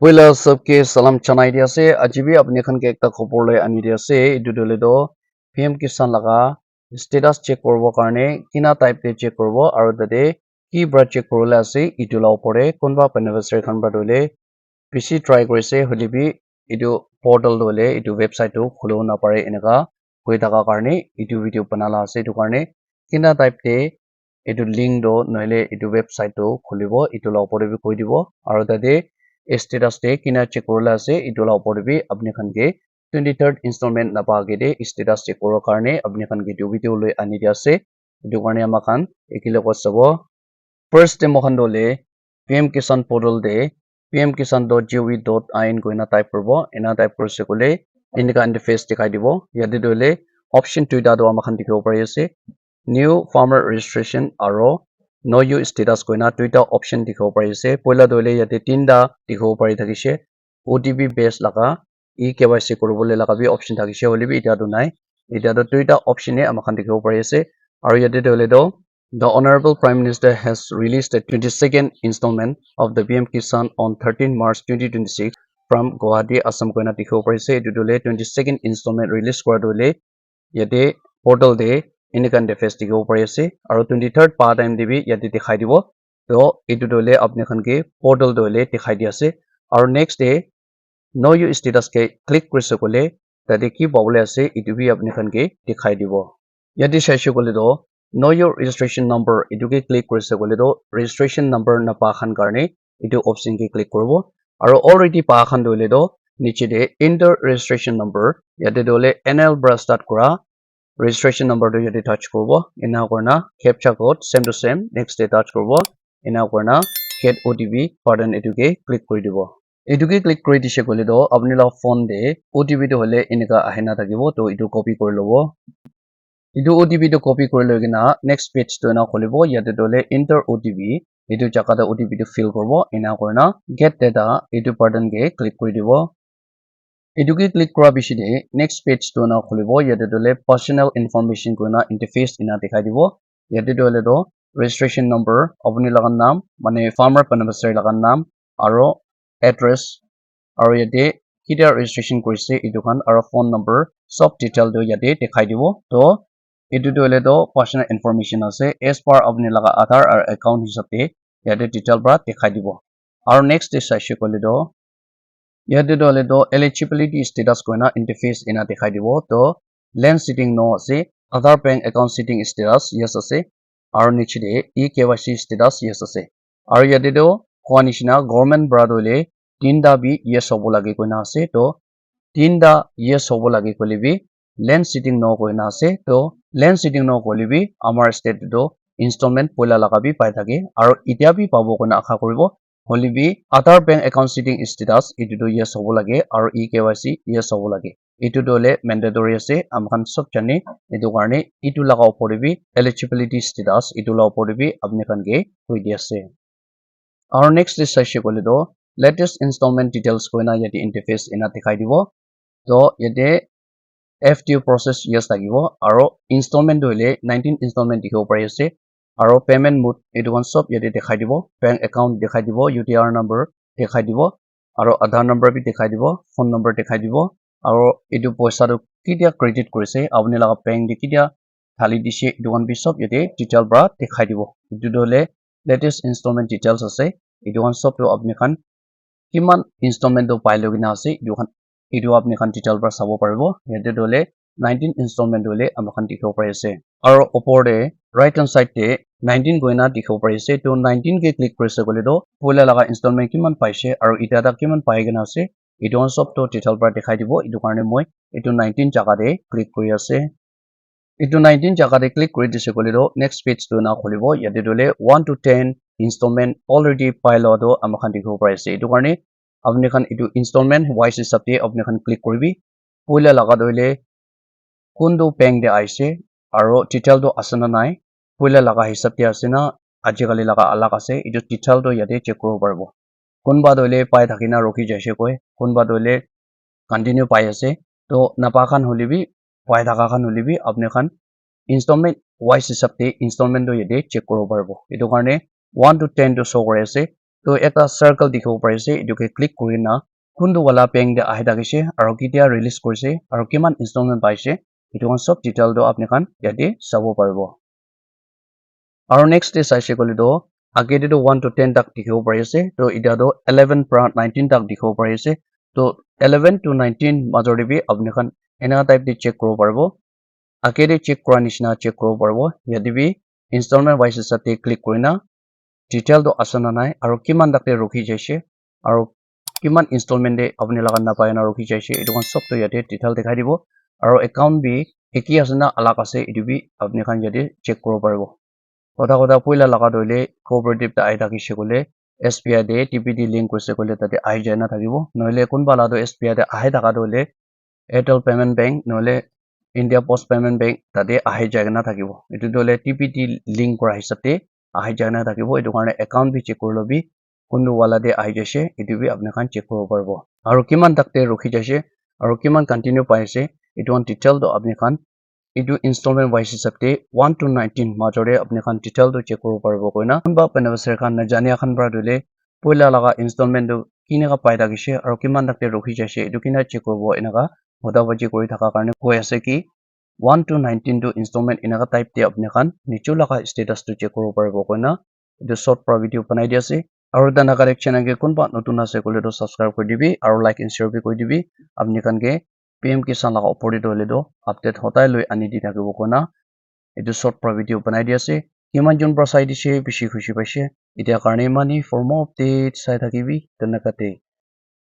Pula सबके सलाम चनाई दिया से अजीबी अपने खन के एक तक खबर ले आनी दिया से इधर डले दो पीएम किसान लगा स्टेटस चेक करबो कारणे किना टाइप ते चेक करबो और ददे की ब्रा चेक करले आसे इटुला ऊपरे कोनबा पेनिवर्सरी खन बा डले पिसी ट्राई करिसे हलिबि इटु पोर्टल डले इटु वेबसाइट तो खुलो ना पारे इनका होई थाका कारणे इटु वीडियो बनाला आसे इटु कारणे किना टाइप ते इटु लिंक दो नहले इटु वेबसाइट तो खुलिबो इटुला ऊपरे भी कोई दिबो और ददे status te kina check korla ase itola opor bi apni khan ke 23rd installment na pa ge de status check koro karne apni khan ke video loi ani dia ase etu karne ama khan ekile ko sabo first te mohan dole pm kisan portal de pmkisan.gov.in koina type korbo ena type korse kole inika interface dikhai dibo yate dole option 2 da do ama khan dikhibo pari ase new farmer registration aro no you status koina tuita option dikhibo pari ase poila dole yate tinda dikhibo pari thakise otp base laga ekyc koribole laga bi option thakise holebi eta do nai eta do tuita option e amakhan dikhibo pari ase aro yate dole do the honorable prime minister has released the 22nd installment of the pm kisan on 13 march 2026 from guwahati assam koina dikhibo pari ase etu dole 22nd installment release kora dole yate portal de इनका interface दिखो पड़े से और 23rd part time दे भी यदि दिखाई दिबो तो इटु दोले अपने खन के पोर्टल दोले दिखाई दिया से और next day know your status के क्लिक कर सकोले तदे की बबले से इटु भी अपने खन के दिखाई दिबो यदि सैसे कोले दो नो यू रजिस्ट्रेशन नंबर इटु के क्लिक कर सकोले दो रजिस्ट्रेशन नंबर न पा खान करने इटु ऑप्शन के क्लिक करबो और ऑलरेडी पा खान दोले दो नीचे दे इंटर रजिस्ट्रेशन नंबर यदि दोले एनएल ब्रा स्टार्ट करा registration number to yate touch korbo ena korna captcha code same to same next day touch korbo ena korna get otp pardon etuke click kori dibo etuke click kori dise kole do apni la phone de otp to hole enika ahena thakibo to etu copy kori lobo etu otp to copy kori logina next page to na kholibo yate dole enter otp etu jaka da otp to fill korbo ena korna get data etu pardon ke click kori dibo এটুকি click কৰা পিছতে next page টো না খুলিব ইয়াতে দলে personal information কোনা interface ইনা দেখাই দিব ইয়াতে দলে তো ৰেজিষ্ট্ৰেচন নম্বৰ আপুনি লগা নাম মানে ফাৰ্মাৰ বেনিফিচিয়াৰী লগা নাম আৰু এড্ৰেছ আৰু ইয়াতে কিটা ৰেজিষ্ট্ৰেচন কৰিছে ইটোখান আৰু ফোন নম্বৰ সব ডিটেইল তো ইয়াতে দেখাই দিব তো এটো দলে তো পাৰ্সোনাল ইনফৰমেশন আছে এজ পাৰ আপুনি লগা আধাৰ আৰু একাউন্ট হিচাপে ইয়াতে ডিটেইল পৰা দেখাই দিব আৰু নেক্সট চাইছে কলে তো yate dole do eligibility status koina interface ina dikhai dibo to land sitting no ase Aadhaar bank account sitting status yes ase aru niche de eKYC status yes ase aru yate do koa nishina government bra dole tinda bi yes hobo lage koina ase to tinda yes hobo lage kole bi land sitting no koina ase to land sitting no kole bi amar state do installment poila laga bi pai thake aru itia bi pabo koina akha koribo holibi Aadhaar bank account sitting status itu do yes hobo lage aru eKYC yes hobo lage itu dole mandatory ase amkhan sob jane itu karne itu laga opor bi eligibility status itu la opor bi apni khan ke hoi di ase aru next is saise kole do latest installment details koina yati interface ina dikhai dibo to yate FTO process yes lagibo aru installment dole 19 installment dikhibo pari ase aro payment mode etu one sob yate dekhai dibo bank account dekhai dibo UTR number dekhai dibo aro Aadhaar number bi dekhai dibo phone number dekhai dibo aro etu paisa to kitia credit korise apni laga bank de kitia thali dise etu one bi sob yate detail bra dekhai dibo etu dole latest installment details ase etu one sob to apni khan kiman installment to pai logina ase etu apni khan detail bra sabo paribo yate dole 19 installment dole amakhan dikhibo pari ase aro opor de right hand side te 19 goina dikhibo pari ase to 19 ke click korise kole to poila laga installment kiman paise aru ita ta kiman pai gena ase etu on sob to detail bra dekhai dibo etu karne moi etu 19 jaga de click kori ase etu 19 jaga de click kori dise kole to next page to na kholibo yate dole 1 to 10 installment already pai lo do amakhan dikhibo pari ase etu karne apni khan etu installment wise hisab te apni khan click koribi poila laga dole kundu bank de aise aro detail to asana nai poila laga hisab te asena ajikali laga alag ase etu detail to yate check koribo paribo kunba dole pai thakina rokhi jaise koi kunba dole continue pai ase to napa khan holibi pai thaka khan holibi apne khan installment wise hisab te installment to yate check koribo paribo etu karne 1 to 10 to show kori ase তো এটা circle দেখিব পাৰিছে এটোকে click কৰি না কোনটো wala bank de ahi থাকিছে আৰু কেতিয়া release কৰিছে আৰু কিমান ইনষ্টলমেন্ট পাইছে এটো সব ডিটেইল টো আপুনি খান ইয়াতে চাব পাৰিব আৰু next day চাইছে কলি তো আগে তো 1 to 10 tak দেখিব পাৰিছে তো এটা তো 11 পৰা 19 tak দেখিব পাৰিছে তো 11 to 19 মাজৰ দিবি আপুনি খান এনা টাইপ দি চেক কৰিব পাৰিব আগে দি চেক কৰা নিচিনা চেক কৰিব পাৰিব ইয়াতে বি ইনষ্টলমেন্ট wise সাথে ক্লিক কৰিনা ডিটেইল তো আসনা নাই আৰু কিমান তাতে ৰখি যাইছে আৰু কিমান ইনষ্টলমেন্ট দে আপুনি লগা না পায় না ৰখি যাইছে এটো সব তো ইয়াতে ডিটেইল দেখাই দিব আৰু একাউন্ট বি একি আছে না আলাক আছে এটো বি আপুনি খান ইয়াতে চেক কৰিব পাৰিব কথা পইলা লগা দইলে কোঅপাৰেটিভ টা আই থাকিছে কলে SBI দে TPD লিংক কৰিছে কলে তাতে আই যায় না থাকিব নহলে কোনবা লাদো SBI দে আহে থাকা দইলে Airtel Payment Bank নহলে India Post Payment Bank তাতে আহে যায় না থাকিব এটো দইলে TPD লিংক কৰা হিচাপে আহি যায় না থাকিব এটো কাৰণে একাউন্ট বি চেক কৰি লবি কোনটো wala de আহি যাইছে এটো বি আপনি খান চেক কৰিব পাৰিব আৰু কিমান তাকতে ৰখি যাইছে আৰু কিমান কন্টিনিউ পাইছে এটো ডিটেইল তো আপনি খান এটো ইনষ্টলমেন্ট wise হিচাপে 1 to 19 মাজৰে আপনি খান ডিটেইল তো চেক কৰিব পাৰিব কইনা বা বেনিফিচিয়াৰি খান না জানিয়া খান পৰা দলে পইলা লগা ইনষ্টলমেন্ট তো কিনেকা পাই থাকিছে আৰু কিমান তাকতে ৰখি যাইছে এটো কিনা চেক কৰিব এনেকা হদাবাজি কৰি থাকা কাৰণে কৈ আছে কি 1 to 19 to installment এনেকা টাইপ দি আপনি খান নিচু লগা স্ট্যাটাস তো চেক কৰিব পাৰিব কইনা এটো শৰ্ট পৰা ভিডিও বনাই দি আছে আৰু দানা কাৰেকচন আগে কোনবা নতুন আছে কলে তো সাবস্ক্ৰাইব কৰি দিবি আৰু লাইক এন্ড শেয়াৰ বি কৰি দিবি আপনি খানকে PM কিষান লগা ওপৰি দলে তো আপডেট হতাই লৈ আনি দি থাকিব কইনা এটো শর্ট পৰা ভিডিও বনাই দি আছে কিমান জন পৰা চাই দিছে বেছি খুশি পাইছে এতিয়া কাৰণে মানি ফৰ more updates চাই থাকিবি ধন্যবাদ